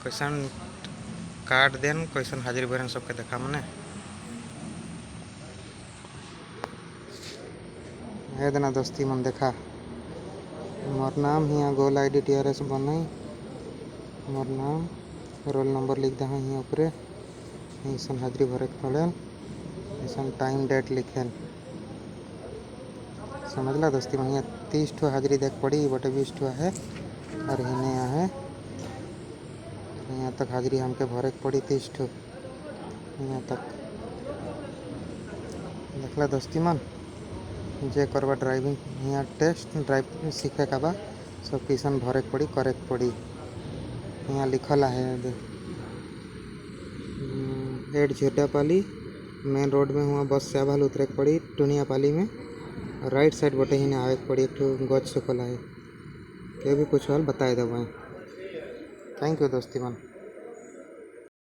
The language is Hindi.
कैसन कार्ड देन कैसन हाजिरी भरन सबके देखा मने हे देना दोस्ती मन देखा मोर नाम हिया गोल आई डी TRS बनाई मोर नाम रोल नंबर लिख दहा हिया ऊपर ऐसा हाजिरी भरे पड़े ऐसा टाइम डेट लिखेन समझला दोस्ती मन यहाँ 30 ठो हाजिरी देख पड़ी बटे 20 ठो है और हिने है यहाँ तक हाजिरी हमके भरे पड़ी 30 ठो यहाँ तक देखला दोस्ती मन जे करवा ड्राइविंग यहाँ टेस्ट ड्राइव सीखे का बा सब किसान भरे पड़ी करे पड़ी यहाँ लिखल है 8 झेटापाली मेन रोड में हुआ बस से आभाल उतरे पड़ी टुनियापाली में राइट साइड बटे ही आवे पड़ी एक गच सुखल है के भी कुछ हल बताए देव। थैंक यू दोस्ती मन।